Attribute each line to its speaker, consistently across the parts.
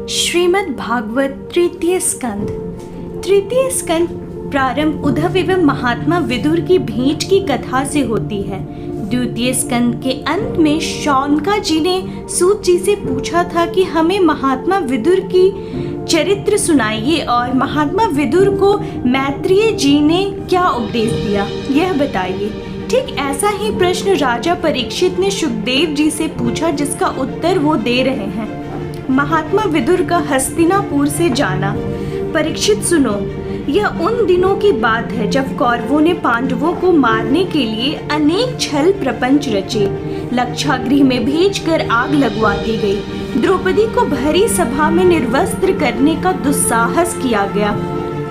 Speaker 1: श्रीमद् भागवत तृतीय स्कंद प्रारंभ उद्धव एवं महात्मा विदुर की भेंट की कथा से होती है। द्वितीय स्कंद के अंत में शौनका जी ने सूत जी से पूछा था कि हमें महात्मा विदुर की चरित्र सुनाइए और महात्मा विदुर को मैत्रेय जी ने क्या उपदेश दिया यह बताइए। ठीक ऐसा ही प्रश्न राजा परीक्षित ने सुखदेव जी से पूछा, जिसका उत्तर वो दे रहे हैं। महात्मा विदुर का हस्तिनापुर से जाना। परीक्षित सुनो, यह उन दिनों की बात है जब कौरवों ने पांडवों को मारने के लिए अनेक छल प्रपंच रचे। लक्षागृह में भेजकर आग लगवा दी गई। द्रौपदी को भरी सभा में निर्वस्त्र करने का दुस्साहस किया गया।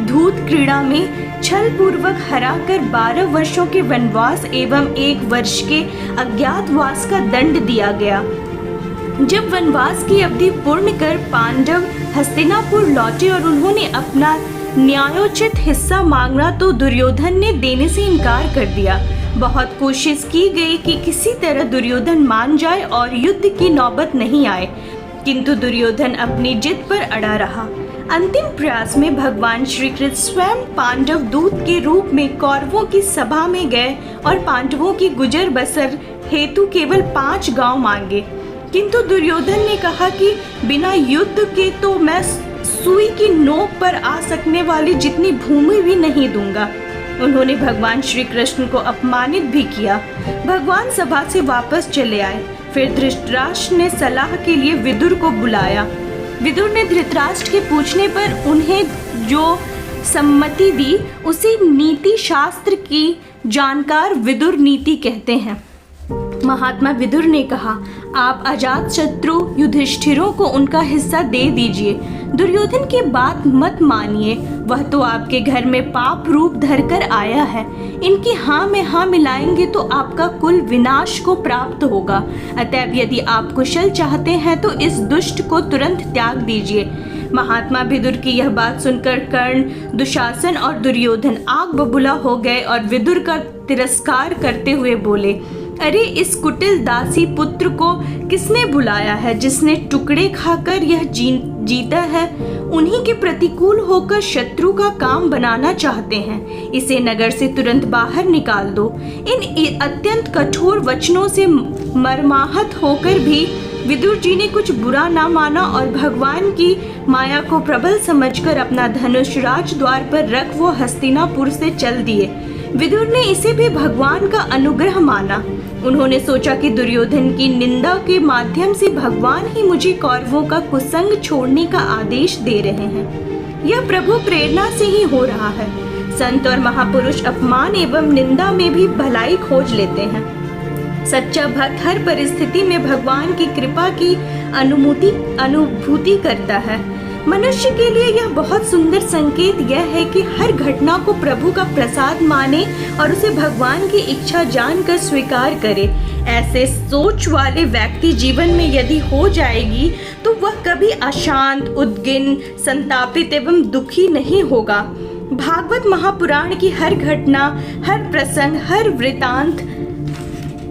Speaker 1: धूत क्रीड़ा में छल पूर्वक हराकर 12 वर्षों के वनवास एवं 1 वर्ष के अज्ञातवास का दंड दिया गया। जब वनवास की अवधि पूर्ण कर पांडव हस्तिनापुर लौटे और उन्होंने अपना न्यायोचित हिस्सा मांगा तो दुर्योधन ने देने से इनकार कर दिया। बहुत कोशिश की गई कि किसी तरह दुर्योधन मान जाए और युद्ध की नौबत नहीं आए, किंतु दुर्योधन अपनी जिद पर अड़ा रहा। अंतिम प्रयास में भगवान श्री कृष्ण स्वयं पांडव दूत के रूप में कौरवों की सभा में गए और पांडवों की गुजर बसर हेतु केवल 5 गांव मांगे, किंतु दुर्योधन ने कहा कि बिना युद्ध के तो मैं सुई की नोक पर आ सकने वाली जितनी भूमि भी नहीं दूंगा। उन्होंने भगवान श्री कृष्ण को अपमानित भी किया। भगवान सभा से वापस चले आए। फिर धृतराष्ट्र ने सलाह के लिए विदुर को बुलाया। विदुर ने धृतराष्ट्र के पूछने पर उन्हें जो सम्मति दी उसे नीति शास्त्र की जानकार विदुर नीति कहते हैं। महात्मा विदुर ने कहा, आप अजातशत्रु युधिष्ठिरों को उनका हिस्सा दे दीजिए। दुर्योधन की बात मत मानिए, वह तो आपके घर में पाप रूप धरकर आया है। इनकी हाँ में हाँ मिलाएंगे तो आपका कुल विनाश को प्राप्त होगा। अतएव यदि आप कुशल चाहते हैं तो इस दुष्ट को तुरंत त्याग दीजिए। महात्मा विदुर की यह बात सुनकर कर्ण, दुशासन और दुर्योधन आग बबूला हो गए और विदुर का तिरस्कार करते हुए बोले, अरे इस कुटिल दासी पुत्र को किसने बुलाया है, जिसने टुकड़े खाकर यह जीता है। उन्हीं के प्रतिकूल होकर शत्रु का काम बनाना चाहते हैं। इसे नगर से तुरंत बाहर निकाल दो। इन अत्यंत कठोर वचनों से मर्माहत होकर भी विदुर जी ने कुछ बुरा ना माना और भगवान की माया को प्रबल समझकर अपना धनुष राजद्वार पर रख वो हस्तिनापुर से चल दिए। विदुर ने इसे भी भगवान का अनुग्रह माना। उन्होंने सोचा कि दुर्योधन की निंदा के माध्यम से भगवान ही मुझे कौरवों का कुसंग छोड़ने का आदेश दे रहे हैं। यह प्रभु प्रेरणा से ही हो रहा है। संत और महापुरुष अपमान एवं निंदा में भी भलाई खोज लेते हैं। सच्चा भक्त हर परिस्थिति में भगवान की कृपा की अनुभूति करता है। मनुष्य के लिए यह बहुत सुंदर संकेत यह है कि हर घटना को प्रभु का प्रसाद माने और उसे भगवान की इच्छा जानकर स्वीकार करे। ऐसे सोच वाले व्यक्ति जीवन में यदि हो जाएगी तो वह कभी अशांत, उद्गिन, संतापित एवं दुखी नहीं होगा। भागवत महापुराण की हर घटना, हर प्रसंग, हर वृतांत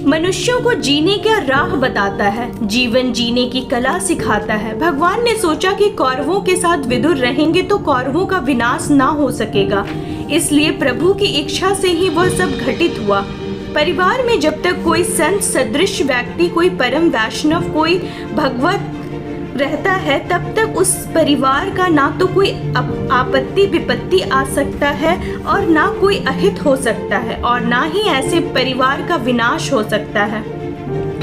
Speaker 1: मनुष्यों को जीने का राह बताता है, जीवन जीने की कला सिखाता है। भगवान ने सोचा कि कौरवों के साथ विदुर रहेंगे तो कौरवों का विनाश ना हो सकेगा, इसलिए प्रभु की इच्छा से ही वह सब घटित हुआ। परिवार में जब तक कोई संत सदृश व्यक्ति, कोई परम वैष्णव, कोई भगवत रहता है, तब तक उस परिवार का ना तो कोई आपत्ति विपत्ति आ सकता है और ना कोई अहित हो सकता है और ना ही ऐसे परिवार का विनाश हो सकता है।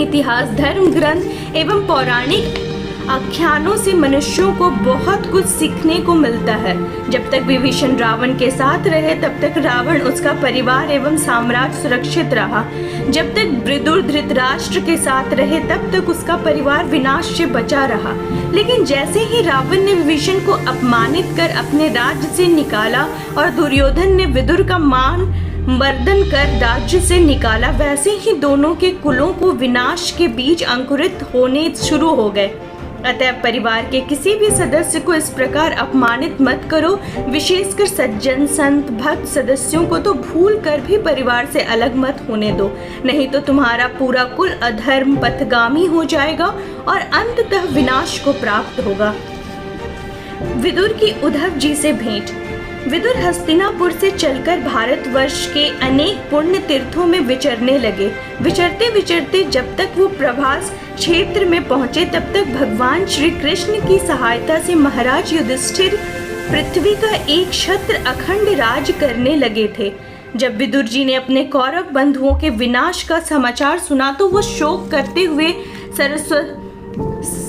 Speaker 1: इतिहास, धर्म ग्रंथ एवं पौराणिक आख्यानों से मनुष्यों को बहुत कुछ सीखने को मिलता है। जब तक विभीषण रावण के साथ रहे तब तक रावण, उसका परिवार एवं साम्राज्य सुरक्षित रहा। जब तक विदुर धृतराष्ट्र के साथ रहे तब तक उसका परिवार विनाश से बचा रहा। लेकिन जैसे ही रावण ने विभीषण को अपमानित कर अपने राज्य से निकाला और दुर्योधन ने विदुर का मान मर्दन कर राज्य से निकाला, वैसे ही दोनों के कुलों को विनाश के बीज अंकुरित होने शुरू हो गए। अतः परिवार के किसी भी सदस्य को इस प्रकार अपमानित मत करो। विशेषकर सज्जन, संत, भक्त सदस्यों को तो भूल कर भी परिवार से अलग मत होने दो, नहीं तो तुम्हारा पूरा कुल अधर्म पथगामी हो जाएगा और अंततः विनाश को प्राप्त होगा। विदुर की उद्धव जी से भेंट। विदुर हस्तिनापुर से चलकर भारतवर्ष के अनेक पुण्य तीर्थों में विचरने लगे। विचरते विचरते जब तक वो प्रभास क्षेत्र में पहुंचे तब तक भगवान श्री कृष्ण की सहायता से महाराज युधिष्ठिर पृथ्वी का एक छत्र अखंड राज करने लगे थे। जब विदुर जी ने अपने कौरव बंधुओं के विनाश का समाचार सुना तो वो शोक करते हुए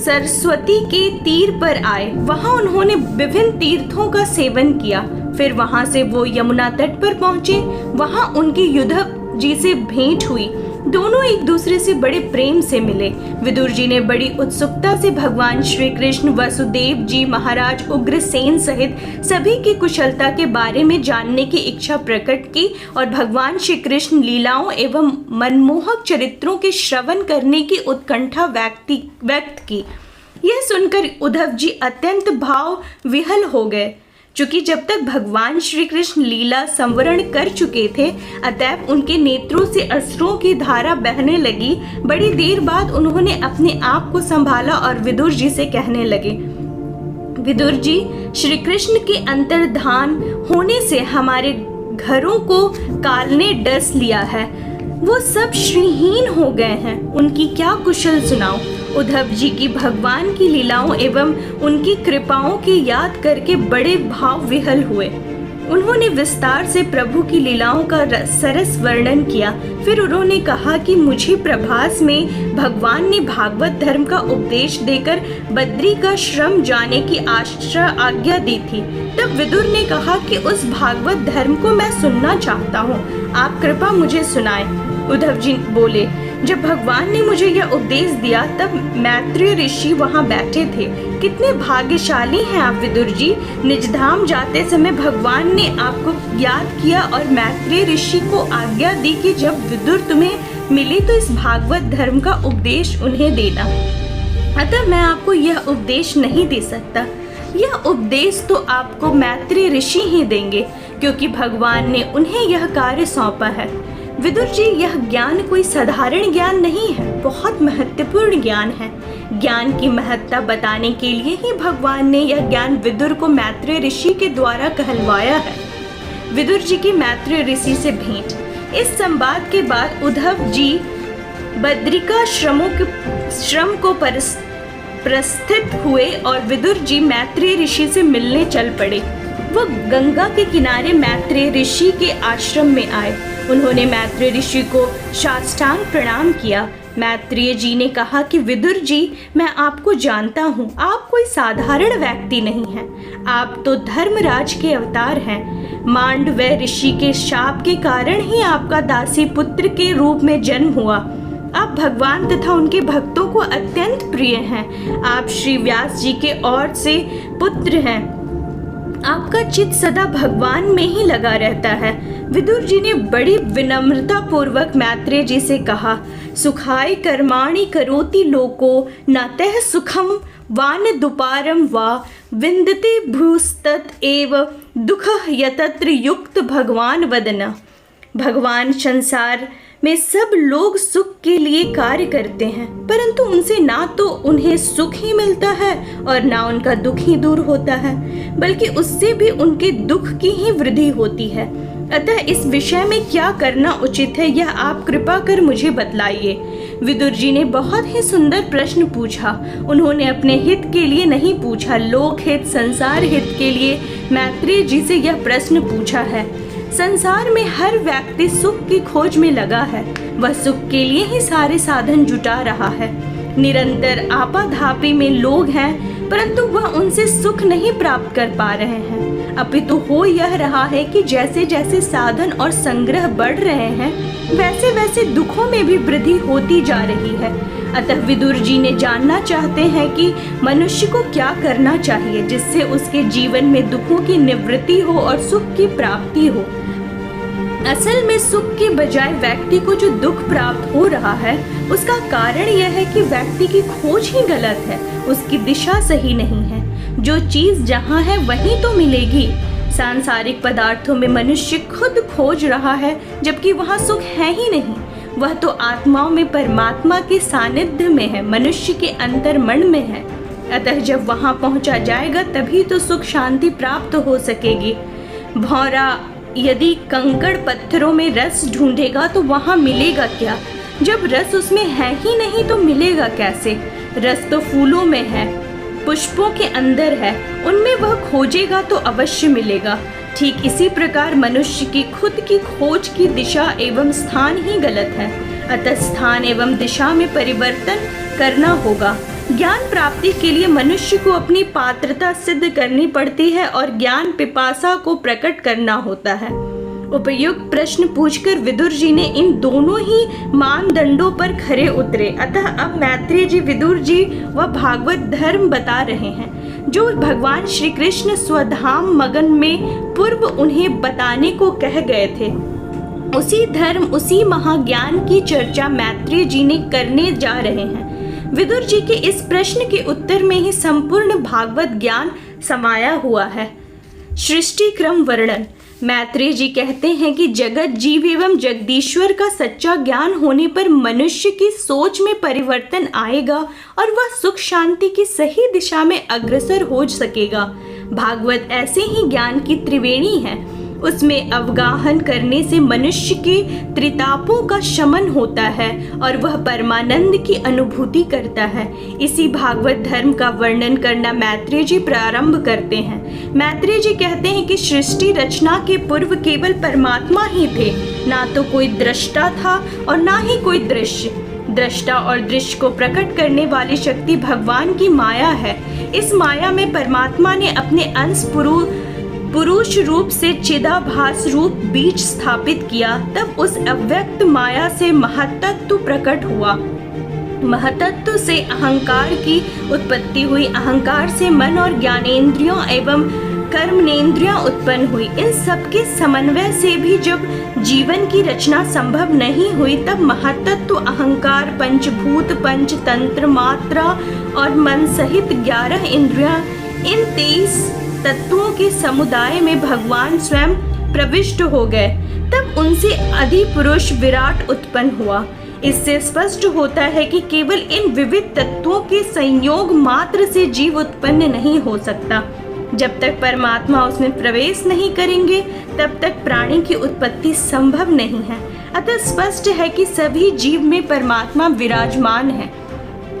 Speaker 1: सरस्वती के तीर पर आए। वहां उन्होंने विभिन्न तीर्थों का सेवन किया। फिर वहां से वो यमुना तट पर पहुंचे। वहां उनकी उद्धव जी से भेंट हुई। दोनों एक दूसरे से बड़े प्रेम से मिले। विदुर जी ने बड़ी उत्सुकता से भगवान श्री कृष्ण, वसुदेव जी, महाराज उग्रसेन सहित सभी की कुशलता के बारे में जानने की इच्छा प्रकट की और भगवान श्री कृष्ण लीलाओं एवं मनमोहक चरित्रों के श्रवण करने की उत्कंठा व्यक्त की। यह सुनकर उद्धव जी अत्यंत भाव विह्वल हो गए। चूंकि जब तक भगवान श्री कृष्ण लीला संवरण कर चुके थे, अतएव उनके नेत्रों से अश्रुओं की धारा बहने लगी। बड़ी देर बाद उन्होंने अपने आप को संभाला और विदुर जी से कहने लगे, विदुर जी, श्री कृष्ण के अंतर्धान होने से हमारे घरों को काल ने डस लिया है। वो सब श्रीहीन हो गए हैं। उनकी क्या कुशल सुनाओ। उद्धव जी की भगवान की लीलाओं एवं उनकी कृपाओं की याद करके बड़े भाव विह्वल हुए। उन्होंने विस्तार से प्रभु की लीलाओं का सरस वर्णन किया। फिर उन्होंने कहा कि मुझे प्रभास में भगवान ने भागवत धर्म का उपदेश देकर बद्री का श्रम जाने की आज्ञा दी थी। तब विदुर ने कहा कि उस भागवत धर्म को मैं सुनना चाहता हूँ, आप कृपा मुझे सुनाएं। उद्धव जी बोले, जब भगवान ने मुझे यह उपदेश दिया तब मैत्रेय ऋषि वहाँ बैठे थे। कितने भाग्यशाली हैं आप विदुर जी। निजधाम जाते समय भगवान ने आपको याद किया और मैत्रेय ऋषि को आज्ञा दी कि जब विदुर तुम्हें मिले तो इस भागवत धर्म का उपदेश उन्हें देना। अतः मैं आपको यह उपदेश नहीं दे सकता। यह उपदेश तो आपको मैत्रेय ऋषि ही देंगे, क्योंकि भगवान ने उन्हें यह कार्य सौंपा है। विदुर जी, यह ज्ञान कोई साधारण ज्ञान नहीं है, बहुत महत्वपूर्ण ज्ञान है। ज्ञान की महत्ता बताने के लिए ही भगवान ने यह ज्ञान विदुर को मैत्रेय ऋषि के द्वारा कहलवाया है। विदुर जी की मैत्रेय ऋषि से भेंट। इस संवाद के बाद उद्धव जी बद्रिका श्रम को प्रस्थित हुए और विदुर जी मैत्रेय ऋषि से मिलने चल पड़े। वो गंगा के किनारे मैत्रेय ऋषि के आश्रम में आए। उन्होंने मैत्रेय ऋषि को साष्टांग प्रणाम किया। मैत्रेय जी ने कहा कि विदुर जी, मैं आपको जानता हूँ, आप कोई साधारण व्यक्ति नहीं हैं। आप तो धर्मराज के अवतार हैं। मांडव्य ऋषि के शाप के कारण ही आपका दासी पुत्र के रूप में जन्म हुआ। आप भगवान तथा उनके भक्तों को अत्यंत प्रिय हैं। आप श्री व्यास जी के और से पुत्र हैं। आपका चित्त सदा भगवान में ही लगा रहता है। विदुर जी ने बड़ी विनम्रता पूर्वक मैत्रेय जी से कहा, सुखाय कर्माणि करोति लोको नतः सुखम वान दुपारम वा विन्दते भूस्तत एव दुख यतत्र युक्त भगवान वदना। भगवान संसार में सब लोग सुख के लिए कार्य करते हैं, परंतु उनसे ना तो उन्हें सुख ही मिलता है और ना उनका दुख ही दूर होता है, बल्कि उससे भी उनके दुख की ही वृद्धि होती है। अतः इस विषय में क्या करना उचित है, यह आप कृपा कर मुझे बतलाइए। विदुर जी ने बहुत ही सुंदर प्रश्न पूछा। उन्होंने अपने हित के लिए नहीं पूछा, लोक हित, संसार हित के लिए मैत्रेय जी से यह प्रश्न पूछा है। संसार में हर व्यक्ति सुख की खोज में लगा है। वह सुख के लिए ही सारे साधन जुटा रहा है। निरंतर आपाधापी में लोग हैं, परंतु वह उनसे सुख नहीं प्राप्त कर पा रहे हैं। अपितु हो यह रहा है कि जैसे जैसे साधन और संग्रह बढ़ रहे हैं, वैसे वैसे दुखों में भी वृद्धि होती जा रही है। अतः विदुर जी ने जानना चाहते हैं कि मनुष्य को क्या करना चाहिए जिससे उसके जीवन में दुखों की निवृत्ति हो और सुख की प्राप्ति हो। असल में सुख के बजाय व्यक्ति को जो दुख प्राप्त हो रहा है, उसका कारण यह है कि व्यक्ति की खोज ही गलत है, उसकी दिशा सही नहीं है। जो चीज जहाँ है वहीं तो मिलेगी। सांसारिक पदार्थों में मनुष्य खुद खोज रहा है, जबकि वहाँ सुख है ही नहीं। वह तो आत्माओं में परमात्मा के सानिध्य में है, मनुष्य के अंतर्मन में है। अतः जब वहाँ पहुँचा जाएगा तभी तो सुख शांति प्राप्त हो सकेगी। भौरा यदि कंकड़ पत्थरों में रस ढूंढेगा तो वहाँ मिलेगा क्या? जब रस उसमें है ही नहीं तो मिलेगा कैसे? रस तो फूलों में है, पुष्पों के अंदर है, उनमें वह खोजेगा तो अवश्य मिलेगा। ठीक इसी प्रकार मनुष्य की खुद की खोज की दिशा एवं स्थान ही गलत है। अतः स्थान एवं दिशा में परिवर्तन करना होगा। ज्ञान प्राप्ति के लिए मनुष्य को अपनी पात्रता सिद्ध करनी पड़ती है और ज्ञान पिपासा को प्रकट करना होता है। उपयुक्त प्रश्न पूछकर विदुर जी ने इन दोनों ही मानदंडों पर खरे उतरे। अतः अब मैत्रेय जी विदुर जी व भागवत धर्म बता रहे हैं जो भगवान श्री कृष्ण स्वधाम मगन में पूर्व उन्हें बताने को कह गए थे। उसी धर्म उसी महाज्ञान की चर्चा मैत्रेय जी ने करने जा रहे हैं। विदुर जी के इस प्रश्न के उत्तर में ही संपूर्ण भागवत ज्ञान समाया हुआ है। सृष्टि क्रम वर्णन। मैत्रेय जी कहते हैं कि जगत जीव एवं जगदीश्वर का सच्चा ज्ञान होने पर मनुष्य की सोच में परिवर्तन आएगा और वह सुख शांति की सही दिशा में अग्रसर हो सकेगा। भागवत ऐसे ही ज्ञान की त्रिवेणी है। उसमें अवगाहन करने से मनुष्य के त्रितापों का शमन होता है और वह परमानंद की अनुभूति करता है। इसी भागवत धर्म का वर्णन करना मैत्रेय जी प्रारंभ करते हैं। मैत्रेय जी कहते हैं कि सृष्टि रचना के पूर्व केवल परमात्मा ही थे, ना तो कोई दृष्टा था और ना ही कोई दृश्य। दृष्टा और दृश्य को प्रकट करने वाली शक्ति भगवान की माया है। इस माया में परमात्मा ने अपने अंश पुरुष रूप से चिदाभास रूप बीज स्थापित किया। तब उस अव्यक्त माया से महत्तत्व प्रकट हुआ। महत्तत्व से अहंकार की उत्पत्ति हुई। अहंकार से मन और ज्ञानेंद्रियों एवं कर्मनेंद्रियां उत्पन्न हुई। इन सबके समन्वय से भी जब जीवन की रचना संभव नहीं हुई तब महत्तत्व अहंकार, पंचभूत, पंचतंत्र, मात्रा और मन सहित 11 इंद्रियां, इन 23 तत्वों के समुदाय में भगवान स्वयं प्रविष्ट हो गए। तब उनसे अधिपुरुष विराट उत्पन्न हुआ। इससे स्पष्ट होता है कि केवल इन विविध तत्वों के संयोग मात्र से जीव उत्पन्न नहीं हो सकता। जब तक परमात्मा उसमें प्रवेश नहीं करेंगे तब तक प्राणी की उत्पत्ति संभव नहीं है। अतः स्पष्ट है कि सभी जीव में परमात्मा विराजमान है,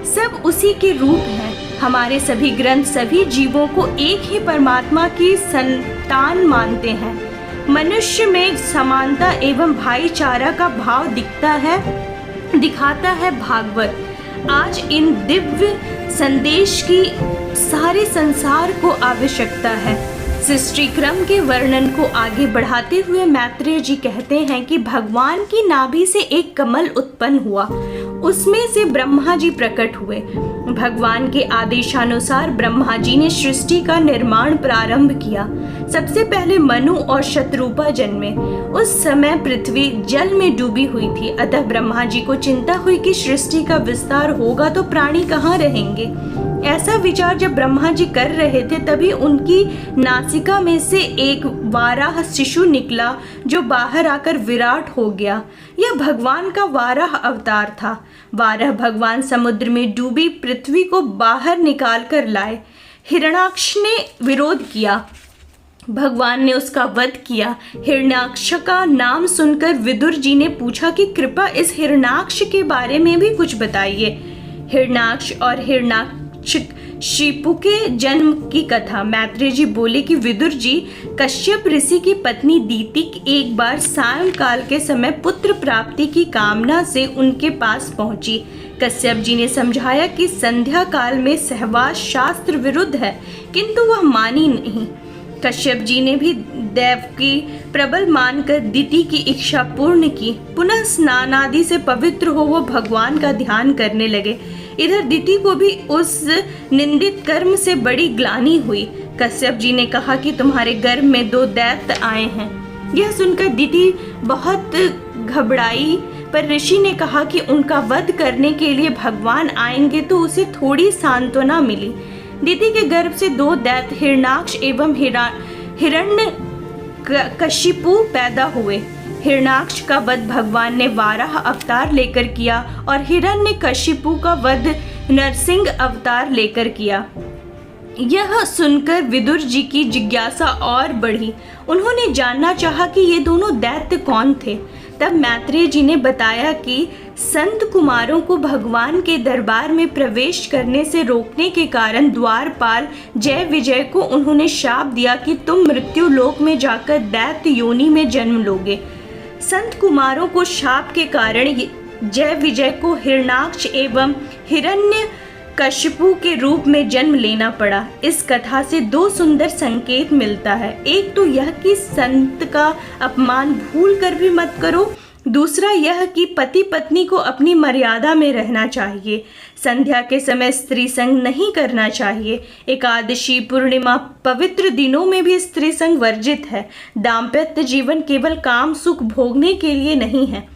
Speaker 1: सब उसी के रूप हैं। हमारे सभी ग्रंथ सभी जीवों को एक ही परमात्मा की संतान मानते हैं। मनुष्य में समानता एवं भाईचारा का भाव दिखाता है भागवत। आज इन दिव्य संदेश की सारे संसार को आवश्यकता है। सृष्टि क्रम के वर्णन को आगे बढ़ाते हुए मैत्रेय जी कहते हैं कि भगवान की नाभि से एक कमल उत्पन्न हुआ, उसमें से ब्रह्मा जी प्रकट हुए। भगवान के आदेशानुसार ब्रह्मा जी ने सृष्टि का निर्माण प्रारंभ किया। सबसे पहले मनु और शत्रुपा जन्मे। उस समय पृथ्वी जल में डूबी हुई थी। अतः ब्रह्मा जी को चिंता हुई कि सृष्टि का विस्तार होगा तो प्राणी कहाँ रहेंगे। ऐसा विचार जब ब्रह्मा जी कर रहे थे तभी उनकी नासिका में से एक वाराह शिशु निकला जो बाहर आकर विराट हो गया। यह भगवान का वाराह अवतार था। वाराह भगवान समुद्र में डूबी पृथ्वी को बाहर निकाल कर लाए। हिरण्याक्ष ने विरोध किया, भगवान ने उसका वध किया। हिरण्याक्ष का नाम सुनकर विदुर जी ने पूछा कि कृपा इस हिरण्याक्ष के बारे में भी कुछ बताइए। हिरण्याक्ष और हिरण्याक्षशिपु के जन्म की कथा। मैत्रेय जी बोले कि विदुर जी, कश्यप ऋषि की पत्नी दीति एक बार सायंकाल के समय पुत्र प्राप्ति की कामना से उनके पास पहुंची। कश्यप जी ने समझाया कि संध्या काल में सहवास शास्त्र विरुद्ध है, किंतु वह मानी नहीं। कश्यप जी ने भी दैव की प्रबल मानकर दीति की इच्छा पूर्ण की। पुनः स्नान आदि से पवित्र हो वो भगवान का ध्यान करने लगे। इधर दीति को भी उस निंदित कर्म से बड़ी ग्लानि हुई। कश्यप जी ने कहा कि तुम्हारे गर्भ में 2 दैत्य आए हैं। यह सुनकर दीति बहुत घबराई, पर ऋषि ने कहा कि उनका वध करने के लिए भगवान आएंगे तो उसे थोड़ी सांत्वना मिली। दीति के गर्भ से 2 दैत्य हिरण्याक्ष एवं हिरण्यकशिपु पैदा हुए। हिरण्याक्ष का वध भगवान ने वाराह अवतार लेकर किया और हिरण्यकशिपु का वध नरसिंह अवतार लेकर किया। यह सुनकर विदुर जी की जिज्ञासा और बढ़ी। उन्होंने जानना चाहा कि ये दोनों दैत्य कौन थे। तब मैत्रेय जी ने बताया कि संत कुमारों को भगवान के दरबार में प्रवेश करने से रोकने के कारण द्वारपाल जय विजय को उन्होंने शाप दिया कि तुम मृत्यु लोक में जाकर दैत्य योनि में जन्म लोगे। संत कुमारों को शाप के कारण जय विजय को हिरणाक्ष एवं हिरण्य कश्यपु के रूप में जन्म लेना पड़ा। इस कथा से दो सुंदर संकेत मिलता है। एक तो यह कि संत का अपमान भूल कर भी मत करो, दूसरा यह कि पति पत्नी को अपनी मर्यादा में रहना चाहिए। संध्या के समय स्त्री संग नहीं करना चाहिए। एकादशी, पूर्णिमा, पवित्र दिनों में भी स्त्री संग वर्जित है। दाम्पत्य जीवन केवल काम सुख भोगने के लिए नहीं है,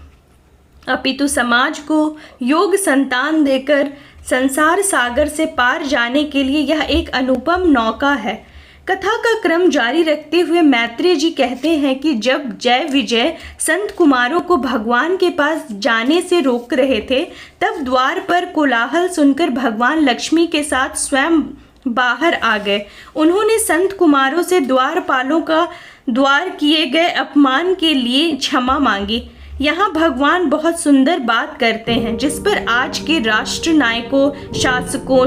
Speaker 1: अपितु समाज को योग संतान देकर संसार सागर से पार जाने के लिए यह एक अनुपम नौका है। कथा का क्रम जारी रखते हुए मैत्रेय जी कहते हैं कि जब जय विजय संत कुमारों को भगवान के पास जाने से रोक रहे थे, तब द्वार पर कोलाहल सुनकर भगवान लक्ष्मी के साथ स्वयं बाहर आ गए। उन्होंने संत कुमारों से द्वारपालों का द्वार किए गए अपमान के लिए क्षमा मांगी। यहाँ भगवान बहुत सुंदर बात करते हैं, जिस पर आज के राष्ट्र नायकों, शासकों,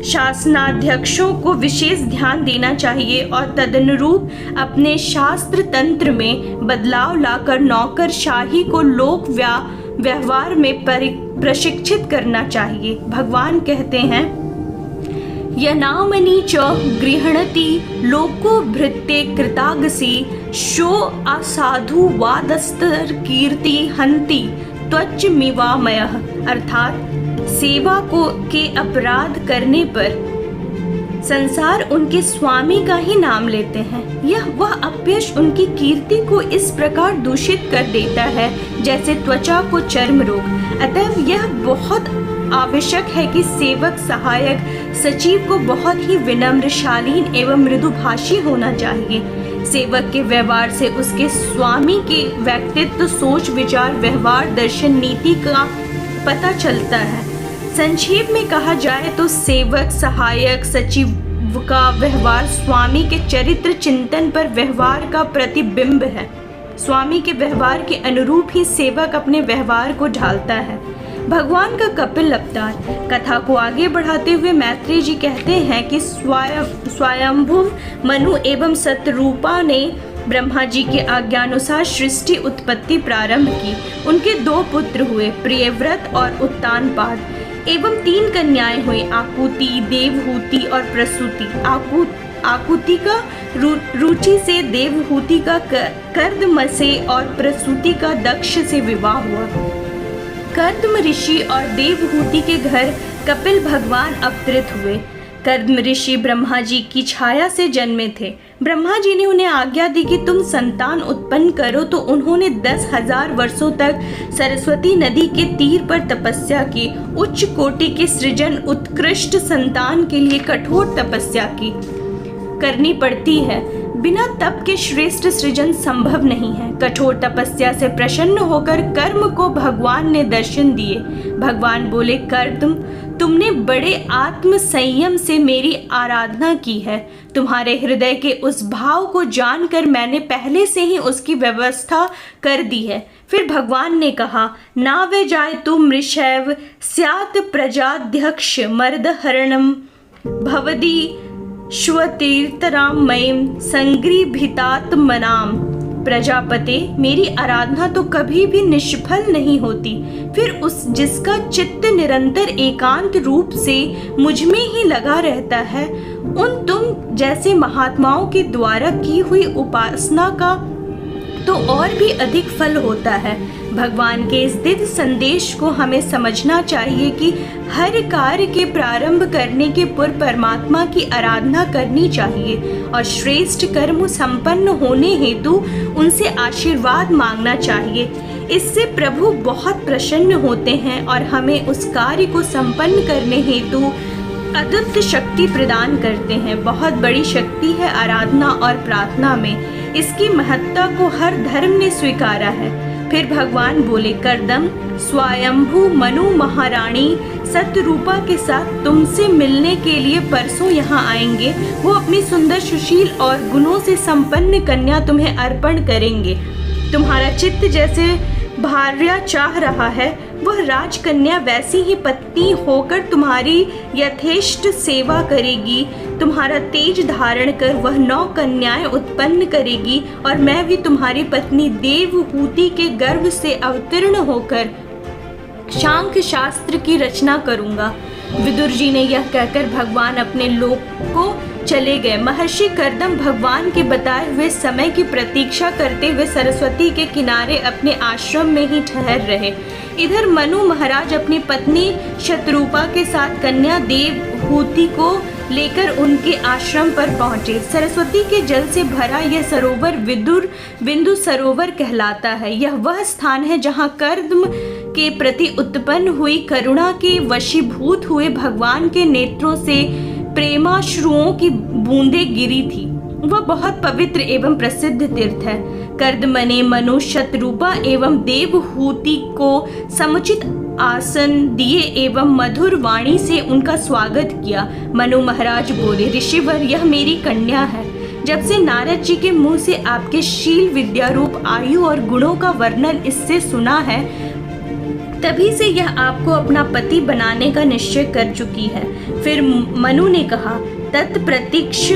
Speaker 1: शासनाध्यक्षों को विशेष ध्यान देना चाहिए और तदनुरूप अपने शास्त्र तंत्र में बदलाव लाकर नौकरशाही को लोक व्यवहार में प्रशिक्षित करना चाहिए। भगवान कहते हैं, यनामनि च गृह्णति लोको भृत्ते कृतागसी शो असाधु वादस्तर कीर्ति हंति त्वच मिवामयः। अर्थात सेवा के अपराध करने पर संसार उनके स्वामी का ही नाम लेते हैं। वह अपयश उनकी कीर्ति को इस प्रकार दूषित कर देता है जैसे त्वचा को चर्म रोग। अतः यह बहुत आवश्यक है कि सेवक, सहायक, सचिव को बहुत ही विनम्र, शालीन एवं मृदुभाषी होना चाहिए। सेवक के व्यवहार से उसके स्वामी के व्यक्तित्व, सोच, विचार, व्यवहार, दर्शन, नीति का पता चलता है। संक्षेप में कहा जाए तो सेवक, सहायक, सचिव का व्यवहार स्वामी के चरित्र चिंतन पर व्यवहार का प्रतिबिंब है। स्वामी के व्यवहार के अनुरूप ही सेवक अपने व्यवहार को ढालता है। भगवान का कपिल अवतार। कथा को आगे बढ़ाते हुए मैत्रेय जी कहते हैं कि स्वयंभुव मनु एवं सतरूपा ने ब्रह्मा जी के आज्ञानुसार सृष्टि उत्पत्ति प्रारंभ की। उनके दो पुत्र हुए, प्रियव्रत और उत्तानपाद, एवं 3 कन्याएं हुई, आकुति, देवहूति और प्रसूति। आकुति का रुचि से, देवहूति का कर्दम से और प्रसूति का दक्ष से विवाह हुआ। कर्दम ऋषि और देवहूति के घर कपिल भगवान अवतरित हुए। कर्दम ऋषि ब्रह्मा जी की छाया से जन्मे थे। ब्रह्मा जी ने उन्हें आज्ञा दी कि तुम संतान उत्पन्न करो, तो उन्होंने 10,000 वर्षों तक सरस्वती नदी के तीर पर तपस्या की। उच्च कोटि के सृजन, उत्कृष्ट संतान के लिए कठोर तपस्या करनी पड़ती है। बिना तप के श्रेष्ठ सृजन संभव नहीं है। कठोर तपस्या से प्रसन्न होकर कर्म को भगवान ने दर्शन दिए। भगवान बोले, कर्दम, तुमने बड़े आत्म संयम से मेरी आराधना की है। तुम्हारे हृदय के उस भाव को जानकर मैंने पहले से ही उसकी व्यवस्था कर दी है। फिर भगवान ने कहा, ना वे जाए तुम मृषैव स्यात् प्रजाध्यक्ष मर्दहरणम भवदी श्वतीर्थराम मयम संगृभीतात्मनाम। प्रजापते, मेरी आराधना तो कभी भी निष्फल नहीं होती। फिर उस जिसका चित्त निरंतर एकांत रूप से मुझ में ही लगा रहता है, उन तुम जैसे महात्माओं के द्वारा की हुई उपासना का तो और भी अधिक फल होता है। भगवान के इस दिव्य संदेश को हमें समझना चाहिए कि हर कार्य के प्रारंभ करने के पूर्व परमात्मा की आराधना करनी चाहिए और श्रेष्ठ कर्म संपन्न होने हेतु उनसे आशीर्वाद मांगना चाहिए। इससे प्रभु बहुत प्रसन्न होते हैं और हमें उस कार्य को संपन्न करने हेतु अद्भुत शक्ति प्रदान करते हैं। बहुत बड़ी शक्ति है आराधना और प्रार्थना में। इसकी महत्ता को हर धर्म ने स्वीकारा है। फिर भगवान बोले, कर्दम, स्वयंभू मनु महारानी सतरूपा के साथ तुमसे मिलने के लिए परसों यहाँ आएंगे। वो अपनी सुंदर, सुशील और गुणों से संपन्न कन्या तुम्हें अर्पण करेंगे। तुम्हारा चित्त जैसे भार्या चाह रहा है, वह राजकन्या वैसी ही पत्नी होकर तुम्हारी यथेष्ट सेवा करेगी। तुम्हारा तेज धारण कर वह 9 कन्याएं उत्पन्न करेगी और मैं भी तुम्हारी पत्नी देवहूति के गर्भ से अवतीर्ण होकर शांख शास्त्र की रचना करूंगा। विदुर जी ने यह कहकर भगवान अपने लोक को चले गए। महर्षि कर्दम भगवान के बताए हुए समय की प्रतीक्षा करते हुए सरस्वती के किनारे अपने आश्रम में ही ठहर रहे। इधर मनु महाराज अपनी पत्नी शतरूपा के साथ कन्या देवहूति को लेकर उनके आश्रम पर पहुंचे। सरस्वती के जल से भरा यह सरोवर बिंदु सरोवर कहलाता है। यह वह स्थान है जहां कर्दम के प्रति उत्पन्न हुई करुणा के वशीभूत हुए भगवान के नेत्रों से प्रेमाश्रुओं की बूंदें गिरी थी। वह बहुत पवित्र एवं प्रसिद्ध तीर्थ है। कर्दम ने मनु, शतरूपा एवं देवहूति को समुचित आसन दिए एवं मधुर वाणी से उनका स्वागत किया। मनु महाराज बोले, ऋषिवर, यह मेरी कन्या है। जब से नारद जी के मुंह से आपके शील, विद्या रूप, आयु और गुणों का वर्णन इससे सुना है, तभी से यह आपको अपना पति बनाने का निश्चय कर चुकी है। फिर मनु ने कहा, तत्प्रतीक्ष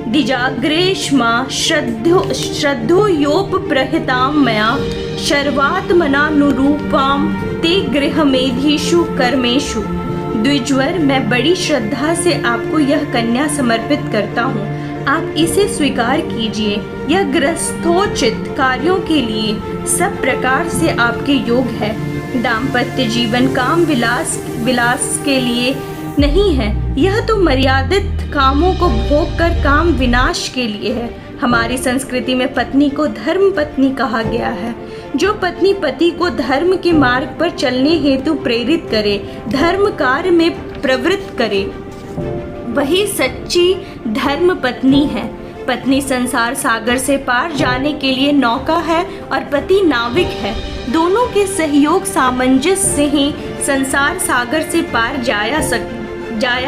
Speaker 1: दिजाग्रेष्मा श्रद्धोयोप प्रहिताम मया शर्वात्मनानुरूपाम ते गृहमेधीषु कर्मेषु। द्विजवर, मैं बड़ी श्रद्धा से आपको यह कन्या समर्पित करता हूँ। आप इसे स्वीकार कीजिए। यह गृहस्थोचित कार्यों के लिए सब प्रकार से आपके योग है। दाम्पत्य जीवन काम विलास के लिए नहीं है। यह तो मर्यादित कामों को भोग कर काम विनाश के लिए है। हमारी संस्कृति में पत्नी को धर्म पत्नी कहा गया है। जो पत्नी पति को धर्म के मार्ग पर चलने हेतु प्रेरित करे, धर्म कार्य में प्रवृत्त करे, वही सच्ची धर्म पत्नी है। पत्नी संसार सागर से पार जाने के लिए नौका है और पति नाविक है। दोनों के सहयोग सामंजस्य से ही संसार सागर से पार जाया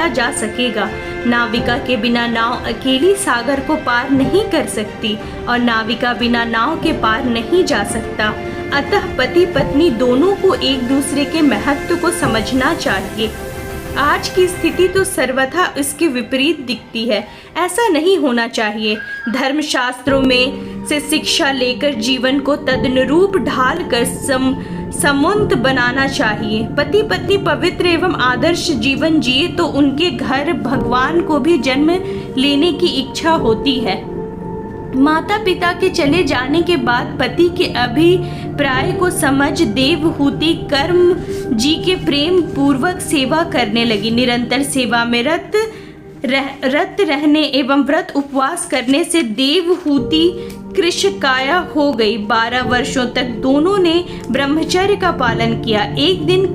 Speaker 1: जा सकेगा। नाविका के बिना नाव अकेली सागर को पार नहीं कर सकती और नाविका बिना नाव के पार नहीं जा सकता। अतः पति पत्नी दोनों को एक दूसरे के महत्व को समझना चाहिए। आज की स्थिति तो सर्वथा इसके विपरीत दिखती है। ऐसा नहीं होना चाहिए। धर्मशास्त्रों में से शिक्षा लेकर जीवन को तदनुरूप ढाल कर समुन्त बनाना चाहिए। पति पत्नी पवित्र एवं आदर्श जीवन जिए तो उनके घर भगवान को भी जन्म लेने की इच्छा होती है। माता पिता के चले जाने के बाद पति के अभिप्राय को समझ देवहूति कर्म जी के प्रेम पूर्वक सेवा करने लगी। निरंतर सेवा में रत रहने एवं व्रत उपवास करने से देवहूति कृशकाया हो गई। 12 वर्षों तक दोनों ने ब्रह्मचर्य का पालन किया। एक दिन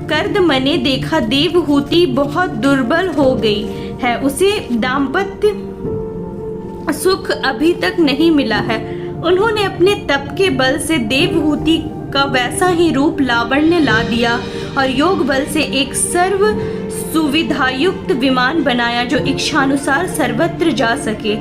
Speaker 1: कर्दम ने देखा देवहूति बहुत दुर्बल हो गई है। उसे दाम्पत्य सुख अभी तक नहीं मिला है। उन्होंने अपने तप के बल से देवहूति का वैसा ही रूप लावण्य ला दिया और योग बल से एक सर्व सुविधायुक्त विमान बनाया जो इच्छानुसार सर्वत्र जा सके।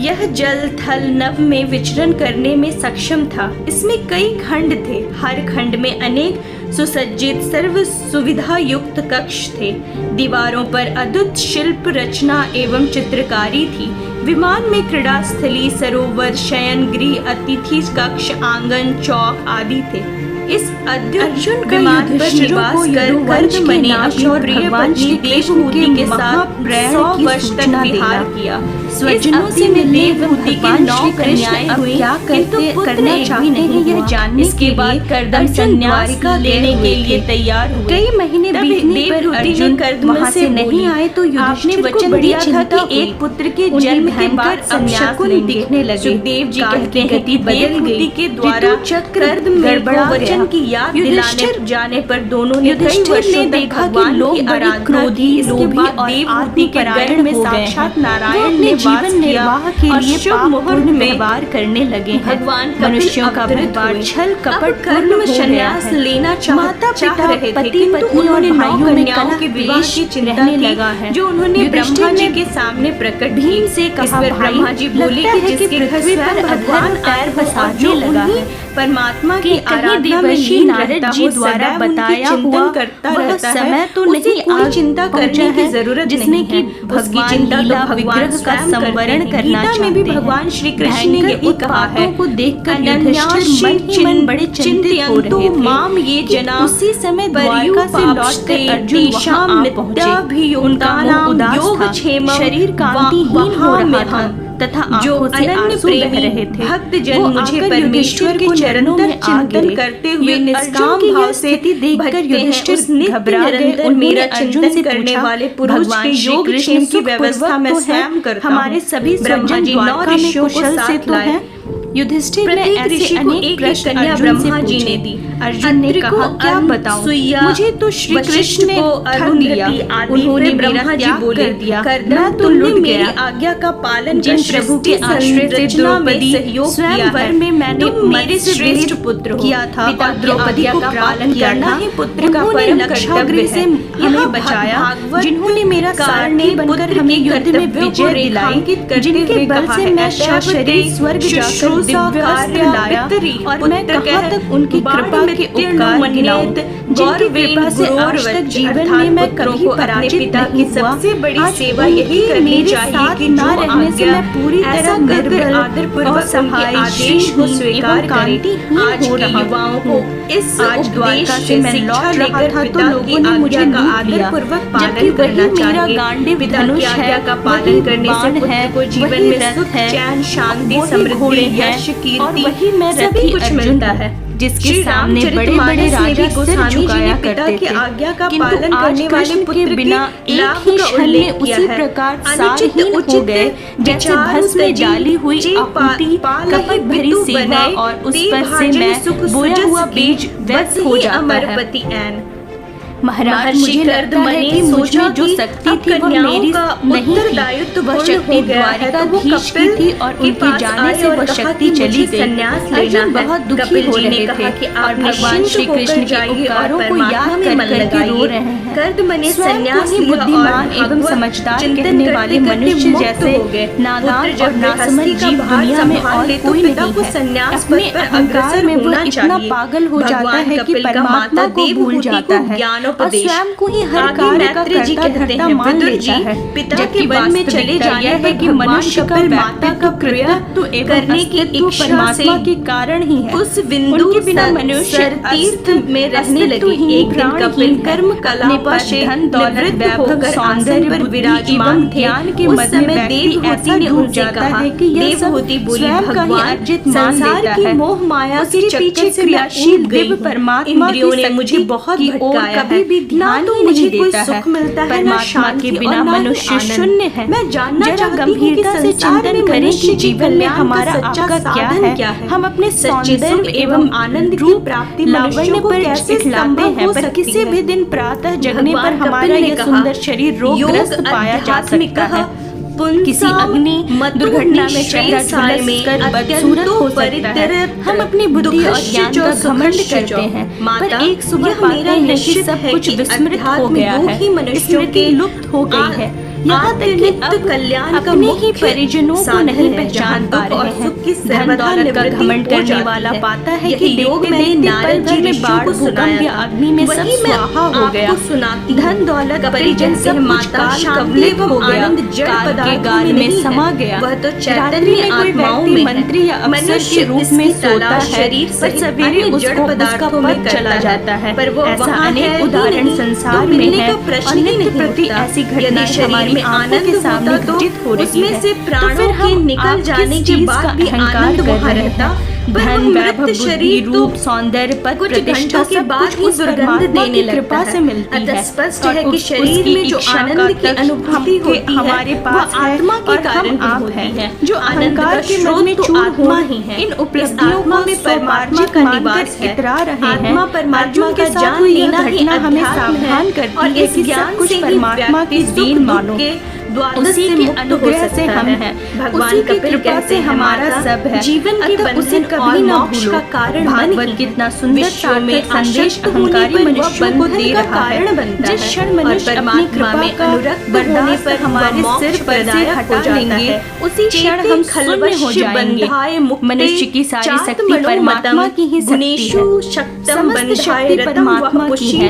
Speaker 1: यह जल थल नभ में विचरण करने में सक्षम था। इसमें कई खंड थे। हर खंड में अनेक सुसज्जित सर्व सुविधा युक्त कक्ष थे। दीवारों पर अद्भुत शिल्प रचना एवं चित्रकारी थी। विमान में क्रीड़ा स्थली, सरोवर, शयन गृह, अतिथि कक्ष, आंगन, चौक आदि थे। इस अद्भुत विमान पर निवास कर कर्दम ने अपनी प्रिय पत्नी देवहूति के साथ 100 वर्ष तक विहार किया। स्वजनों से मिलने देवहूति की 9 कन्याएं हुई, किंतु करना चाहते हैं यह जानने के बाद कर्दम संन्यास लेने के लिए तैयार हुए। कई महीने बीतने पर अर्जुन कर्दम से नहीं आए तो युधिष्ठिर ने वचन दिया था कि एक पुत्र के जन्म के बाद संन्यास दिखने लगे। देव जी कहते हैं कि देवहूति के द्वारा कर्दम गड़बड़ा वचन की याद दिलाने जाने पर दोनों ने कई वर्षों तक देखा कि लोग आराधना क्रोधी, लोभी और देवहूति के गर्भ में साक्षात नारायण ने जीवन निर्वाह के लिए शुभ मुहूर्त में व्यवहार करने लगे हैं। भगवान मनुष्यों का व्यवहार छल कपट पूर्ण संन्यास लेना माता पिता पति पत्नी और भाइयों में कलह के विवाह की चिंता लगा है, जो उन्होंने ब्रह्मा जी के सामने प्रकट भीम से कहा। ब्रह्मा जी बोले कि जिसके पृथ्वी पर भगवान पैर बसाने लगा है, परमात्मा की आराधना में लीन नारद जी द्वारा बताया हुआ वह समय तो नहीं आ चिंता करने की जरूरत जिसने की भगवान लीला विग्रह का संवरण करना में भी भगवान श्री कृष्ण ने यही कहा है को देखकर युधिष्ठिर मन बड़े चिंतित हो रहे थे। माम ये जना उसी समय द्वारका से लौटकर अर्जुन वहां पहुंचे। उनका मुंह उदास था, शरीर कांतिहीन हो रहा था तथा जो अनन्य प्रेम रहे थे। भक्त जन मुझे परमेश्वर के चरणों में चिंतन करते हुए निष्काम भाव से देखकर युधिष्ठिर घबरा गए और मेरा चिंतन करने वाले पुरुष के योग क्षेम की व्यवस्था में स्वयं करता हूँ। हमारे सभी ब्रह्मा जी नौ ऋषियों को साथ लाए। युधिष्ठिर ने ऐसे अनेक प्रश्न कन्या ब्रह्मा जी ने दी। अर्जुन ने कहा क्या बताऊं, मुझे तो श्री कृष्ण ने अरुण दिया, उन्होंने ब्रह्मा जी बोले दिया मैं तो लुट गया। आज्ञा का पालन जिन प्रभु के आश्रय से द्रौपदी सहयोग किया है में मैंने मेरे श्रेष्ठ पुत्र किया था और द्रौपदी का पालन करना ही पुत्र का परम कर्तव्य से हमें बचाया। जिन्होंने मेरा सारणी बनकर हमें युद्ध में विजय दिलाई, जिनके बल से मैं सशरीर स्वर्ग जाकर दिव्य अस्त्र लाया और मैं कहाँ तक उनकी कृपा के उपकार गिनाऊं, जिनकी कृपा से आज तक जीवन में मैं कभी पराजित नहीं हुआ। सबसे बड़ी सेवा यही करनी चाहिए कि ना रहने से मैं पूरी तरह निर्बल और सहाय आदेश को स्वीकार करें। आज के युवाओं को इस आज द्वारका से मैं लौट रहा था तो लोगों ने मुझे आदर पूर्वक पालन करना चाहिए। गांडीव धनुष है का पालन करने से पुत्र को जीवन में सुख चैन शांति समृद्धि यश कीर्ति मैं सभी कुछ मिलता है। जिसके सामने बड़े बड़े राजा सिर झुकाया करते थे, आज्ञा का पालन करने वाले पुत्र बिना एक ही क्षण में उसी प्रकार सारहीन हो गए जैसे भस्म में डाली हुई आपूति कपट भरी सेवा और उस पर से मैं बोया हुआ बीज व्यर्थ हो जाता है। महाराज मुझे लगता है कि मुझ में जो शक्ति थी वह मेरी नहीं थी, वह शक्ति द्वारिकाधीश की थी और उनके जाने से वह शक्ति चली गई। अर्जुन बहुत दुखी हो रहे थे और भगवान श्री कृष्ण के उपकारों को याद करके रो रहे हैं। स्वयं को ही बुद्धिमान एवं समझदार कहने वाले मनुष्य जैसे नादान और नासमझ जीव दुनिया में और कोई नहीं है। अपने अहंकार में वह इतना पागल हो जाता है कि परमात्मा को भूल जाता है और स्वयं को ही हर कार्य का कर्ता धर्ता मान लेता है। पिता के बल में चले जाने है कि मनुष्य का माता का कृतत्व करने की इच्छा परमात्मा के कारण ही है। उस बिंदु के बिना मनुष्य तीर्थ में रहने लगे। एक दिन कपिल कर्म कला से धन दौलत वैभव सौंदर्य विराजमान ध्यान के मध्य में देवहूति ने उठ जाता है कि देवहूति बोली भगवान संसार की मोह माया के पीछे क्रियाशील दिव्य परमात्मा ने मुझे बहुत भटकाया है। भी ध्यान तो मुझे देता है, परमात्मा के बिना मनुष्य शून्य है। मैं जानना गंभीरता से चिंतन करें कि जीवन में हमारा आपका क्या है। हम अपने सौंदर्य एवं आनंद की प्राप्ति लावण्य पर इखलाते हैं, पर किसी भी दिन प्रातः जगने पर हमारा यह सुंदर शरीर रोगग्रस्त पाया जा सकता है। किसी अग्नि दुर्घटना में चेहरा झुलस कर बदसूरत हो सकता है। हम अपनी बुद्धि और ज्ञान का घमंड करते हैं, पर एक सुबह पाते हैं कि सब कुछ विस्मृत हो गया है, स्मृति लुप्त हो गई है। यहाँ तक कि अब कल्याण अपने ही परिजनों को नहीं पहचान पा रहे हैं। धन दौलत का घमंड करने वाला पाता है कि देखते देखते पल भर में बाढ़ भूकंप या अग्नि में सब स्वाहा हो गया। धन दौलत परिजन सब माता कवलित हो गया, काल के गाल में समा गया। वह तो चैतन्य आत्माओं में मंत्री या अफसर के रूप में सोता है, पर सवेरे उसको पदार्थों में चला जाता है। ऐसा अनेक उदाहरण संसार में है और नित्य प्रति ऐसी घटनाएं में आनंद के सामने घटित हो रही है। से प्राणों के निकल जाने के बाद भी आनंद वहाँ रहता। धन वैभव शरीर रूप सौंदर्य पद प्रतिष्ठा के बाद ही दुर्गंध देने कृपा से मिलती है। स्पष्ट है कि शरीर में जो आनंद की अनुभूति होती है हमारे पास आत्मा के कारण आप है, जो अहंकार के मन में चूर आत्मा ही है। इन उपलब्धियों में परमात्मा का निवास है। आत्मा परमात्मा का जान लेना घटना हमें सावधान करती है कि सब कुछ परमात्मा की देन मानो।
Speaker 2: द्वादश
Speaker 1: उसी
Speaker 2: से
Speaker 1: के
Speaker 2: मुक्त हो
Speaker 1: अनुग्रह से
Speaker 2: सकता
Speaker 1: हम
Speaker 2: है।
Speaker 1: हैं,
Speaker 2: भगवान
Speaker 1: उसी की
Speaker 2: कपिल
Speaker 1: कृपा
Speaker 2: कहते
Speaker 1: से
Speaker 2: हैं,
Speaker 1: हमारा
Speaker 2: माता,
Speaker 1: सब है।
Speaker 2: जीवन के
Speaker 1: अतः
Speaker 2: बंधन
Speaker 1: उसे
Speaker 2: कभी
Speaker 1: कभी
Speaker 2: न
Speaker 1: मोक्ष
Speaker 2: भूलो।
Speaker 1: का कारण
Speaker 2: भागवत
Speaker 1: नहीं।
Speaker 2: कितना सुंदर
Speaker 1: विश्व में
Speaker 2: सार्थक संदेश
Speaker 1: आसक्त होने
Speaker 2: अहंकारी
Speaker 1: पर
Speaker 2: मनुष्यों को
Speaker 1: बंधन
Speaker 2: दे
Speaker 1: का
Speaker 2: रहा है।
Speaker 1: कारण बनता
Speaker 2: जिस
Speaker 1: है।
Speaker 2: क्षण
Speaker 1: और
Speaker 2: मनुष्य अपनी
Speaker 1: परमात्मा
Speaker 2: कृपा
Speaker 1: में
Speaker 2: का
Speaker 1: अनुरक्त
Speaker 2: बरदास्त
Speaker 1: होने पर
Speaker 2: हमारे
Speaker 1: वह
Speaker 2: सिर
Speaker 1: मोक्ष
Speaker 2: पर से
Speaker 1: प्रदायक
Speaker 2: हटा
Speaker 1: हो जाता
Speaker 2: लेंगे।
Speaker 1: है। उसी क्षण हम शून्य हो जाएंगे। मनुष्य की सारी शक्ति परमात्मा की ही शक्ति है। समस्त शक्ति परमात्मा की है।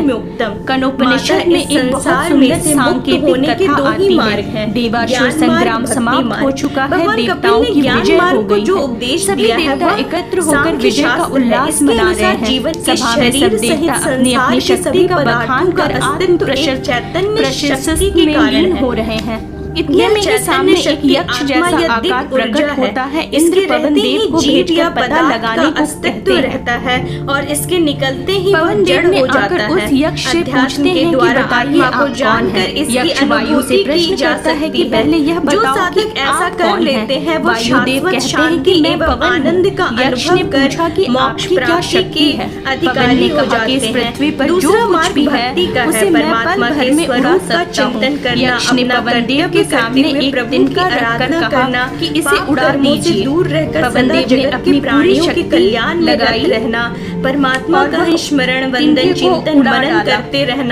Speaker 1: कनोपनिषद में एक बहुत सुंदर सांकेतिक कथा आती है। देवासुर संग्राम समाप्त हो चुका है, देवताओं की विजय हो गई है। सभी देवता एकत्र होकर विजय का उल्लास मना रहे हैं। सभा में सब देवता अपनी अपनी शक्ति का बखान कर आत्म प्रशस्ति में लीन हो रहे हैं। इतने में ही सामने एक यक्ष जैसा आकार प्रकट होता है। इंद्र पवन देव को भेजकर पता लगाने को कहते
Speaker 2: रहता है और इसके निकलते ही
Speaker 1: पवन देव ने आकर उस यक्ष से पूछते हैं कि बताइए आप कौन है। यक्ष वायु से प्रश्न करता है कि पहले यह बताओ कि ऐसा कर लेते हैं। वायुदेव कहते हैं कि मैं पवन हूँ। यक्ष ने पूछा कि आपकी क्या शक्ति है। पवन ने कहा कि इस पृथ्वी पर जो कुछ भी है उसे मैं पल भर में उड़ा सकता हूँ। यक्ष ने पवन देव के सामने एक तिनका रखकर कहा कि इसे उड़ा दीजिए। पवन देव ने अपनी पूरी शक्ति
Speaker 2: कल्याण
Speaker 1: लगाई
Speaker 2: रहना, परमात्मा का स्मरण, वंदन, चिंतन, मनन करते रहना।